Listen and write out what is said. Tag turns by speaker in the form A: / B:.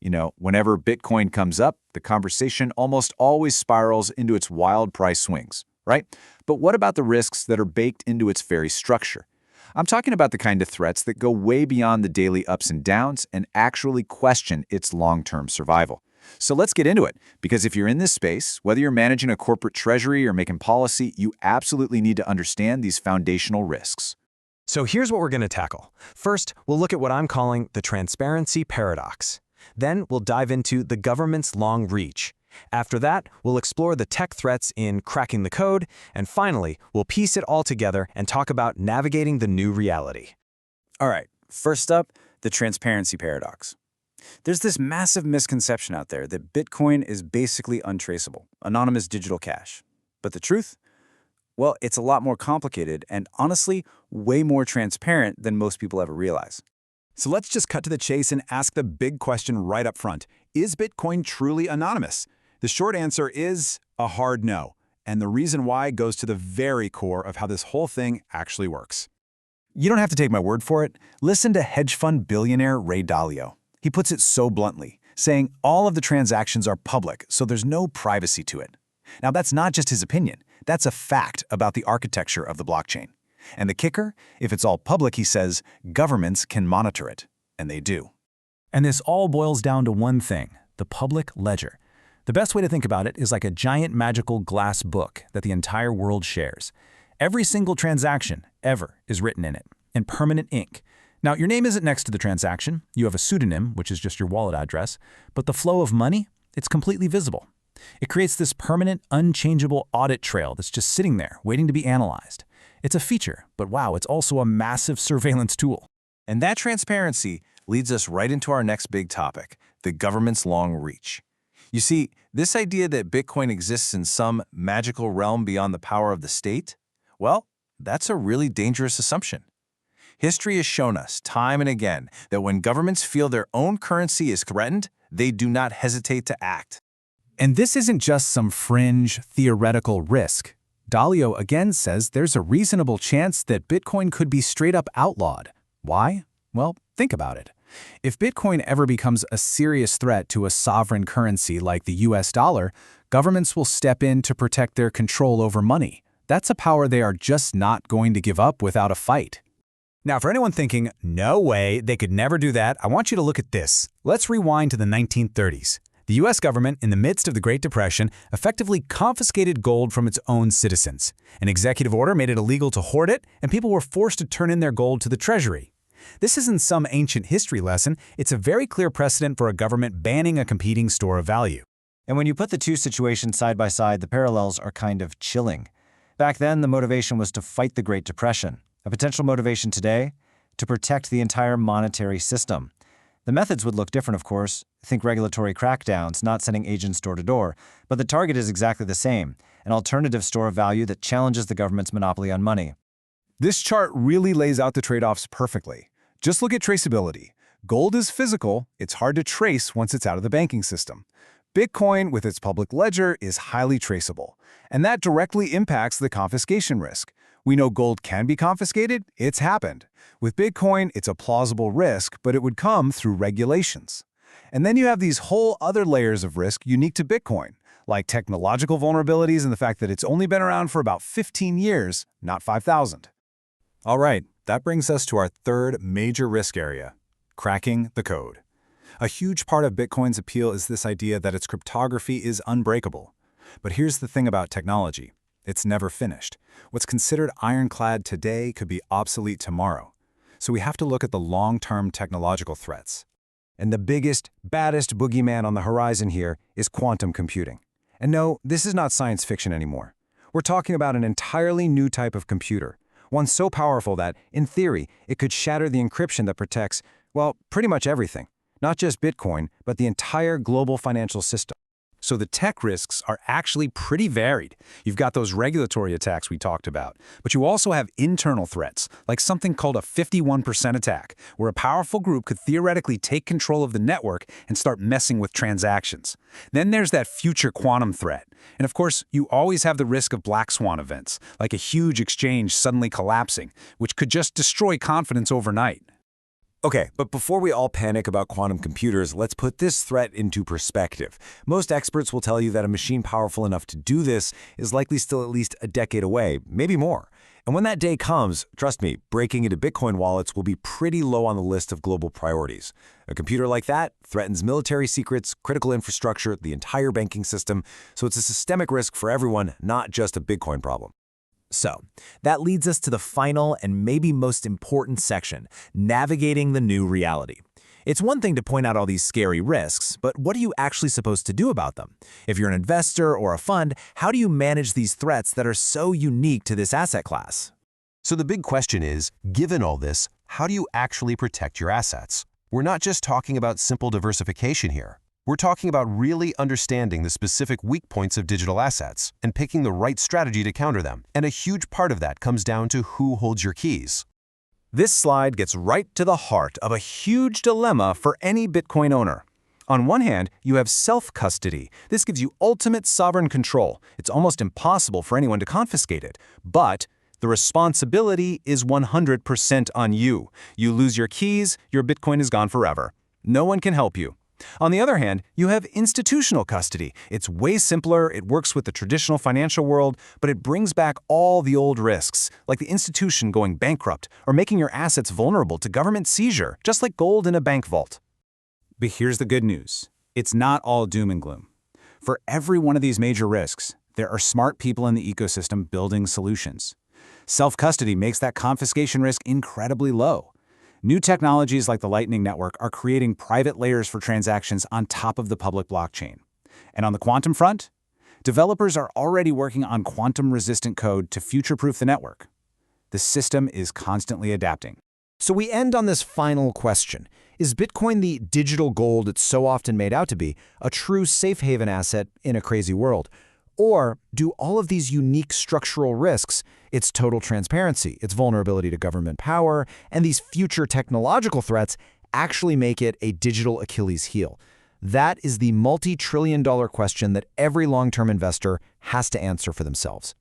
A: Whenever Bitcoin comes up, the conversation almost always spirals into its wild price swings, right? But what about the risks that are baked into its very structure? I'm talking about the kind of threats that go way beyond the daily ups and downs and actually question its long-term survival. So let's get into it, because if you're in this space, whether you're managing a corporate treasury or making policy, you absolutely need to understand these foundational risks.
B: So here's what we're going to tackle. First, we'll look at what I'm calling the transparency paradox. Then we'll dive into the government's long reach. After that, we'll explore the tech threats in cracking the code, and finally, we'll piece it all together and talk about navigating the new reality.
C: All right, first up, the transparency paradox. There's this massive misconception out there that Bitcoin is basically untraceable, anonymous digital cash. But the truth? Well, it's a lot more complicated and honestly, way more transparent than most people ever realize.
D: So let's just cut to the chase and ask the big question right up front. Is Bitcoin truly anonymous? The short answer is a hard no. And the reason why goes to the very core of how this whole thing actually works.
E: You don't have to take my word for it. Listen to hedge fund billionaire Ray Dalio. He puts it so bluntly, saying all of the transactions are public, so there's no privacy to it. Now, that's not just his opinion. That's a fact about the architecture of the blockchain. And the kicker? If it's all public, he says, governments can monitor it. And they do.
F: And this all boils down to one thing, the public ledger. The best way to think about it is like a giant magical glass book that the entire world shares. Every single transaction, ever, is written in it, in permanent ink. Now, your name isn't next to the transaction. You have a pseudonym, which is just your wallet address. But the flow of money, it's completely visible. It creates this permanent, unchangeable audit trail that's just sitting there, waiting to be analyzed. It's a feature, but wow, it's also a massive surveillance tool.
E: And that transparency leads us right into our next big topic, the government's long reach. You see, this idea that Bitcoin exists in some magical realm beyond the power of the state, well, that's a really dangerous assumption. History has shown us time and again that when governments feel their own currency is threatened, they do not hesitate to act.
F: And this isn't just some fringe, theoretical risk. Dalio again says there's a reasonable chance that Bitcoin could be straight up outlawed. Why? Well, think about it. If Bitcoin ever becomes a serious threat to a sovereign currency like the US dollar, governments will step in to protect their control over money. That's a power they are just not going to give up without a fight.
B: Now, for anyone thinking, no way, they could never do that, I want you to look at this. Let's rewind to the 1930s. The U.S. government, in the midst of the Great Depression, effectively confiscated gold from its own citizens. An executive order made it illegal to hoard it, and people were forced to turn in their gold to the treasury. This isn't some ancient history lesson, it's a very clear precedent for a government banning a competing store of value.
C: And when you put the two situations side by side, the parallels are kind of chilling. Back then, the motivation was to fight the Great Depression. A potential motivation today? To protect the entire monetary system. The methods would look different, of course. Think regulatory crackdowns, not sending agents door to door. But the target is exactly the same, an alternative store of value that challenges the government's monopoly on money.
D: This chart really lays out the trade-offs perfectly. Just look at traceability. Gold is physical, it's hard to trace once it's out of the banking system. Bitcoin, with its public ledger, is highly traceable. And that directly impacts the confiscation risk. We know gold can be confiscated, it's happened. With Bitcoin, it's a plausible risk, but it would come through regulations. And then you have these whole other layers of risk unique to Bitcoin, like technological vulnerabilities and the fact that it's only been around for about 15 years, not 5,000. All right, that brings us to our third major risk area, cracking the code. A huge part of Bitcoin's appeal is this idea that its cryptography is unbreakable. But here's the thing about technology. It's never finished. What's considered ironclad today could be obsolete tomorrow. So we have to look at the long-term technological threats. And the biggest, baddest boogeyman on the horizon here is quantum computing. And no, this is not science fiction anymore. We're talking about an entirely new type of computer, one so powerful that, in theory, it could shatter the encryption that protects, well, pretty much everything. Not just Bitcoin, but the entire global financial system. So the tech risks are actually pretty varied. You've got those regulatory attacks we talked about, but you also have internal threats, like something called a 51% attack, where a powerful group could theoretically take control of the network and start messing with transactions. Then there's that future quantum threat. And of course, you always have the risk of black swan events, like a huge exchange suddenly collapsing, which could just destroy confidence overnight.
B: Okay, but before we all panic about quantum computers, let's put this threat into perspective. Most experts will tell you that a machine powerful enough to do this is likely still at least a decade away, maybe more. And when that day comes, trust me, breaking into Bitcoin wallets will be pretty low on the list of global priorities. A computer like that threatens military secrets, critical infrastructure, the entire banking system, so it's a systemic risk for everyone, not just a Bitcoin problem.
F: So, that leads us to the final and maybe most important section, navigating the new reality. It's one thing to point out all these scary risks, but what are you actually supposed to do about them? If you're an investor or a fund, how do you manage these threats that are so unique to this asset class?
G: So the big question is, given all this, how do you actually protect your assets? We're not just talking about simple diversification here. We're talking about really understanding the specific weak points of digital assets and picking the right strategy to counter them. And a huge part of that comes down to who holds your keys.
A: This slide gets right to the heart of a huge dilemma for any Bitcoin owner. On one hand, you have self-custody. This gives you ultimate sovereign control. It's almost impossible for anyone to confiscate it. But the responsibility is 100% on you. You lose your keys, your Bitcoin is gone forever. No one can help you. On the other hand, you have institutional custody. It's way simpler, it works with the traditional financial world, but it brings back all the old risks, like the institution going bankrupt or making your assets vulnerable to government seizure, just like gold in a bank vault.
B: But here's the good news. It's not all doom and gloom. For every one of these major risks, there are smart people in the ecosystem building solutions. Self-custody makes that confiscation risk incredibly low. New technologies like the Lightning Network are creating private layers for transactions on top of the public blockchain. And on the quantum front, developers are already working on quantum-resistant code to future-proof the network. The system is constantly adapting.
H: So we end on this final question. Is Bitcoin the digital gold it's so often made out to be, a true safe haven asset in a crazy world? Or do all of these unique structural risks, its total transparency, its vulnerability to government power, and these future technological threats actually make it a digital Achilles heel? That is the multi-trillion-dollar question that every long-term investor has to answer for themselves.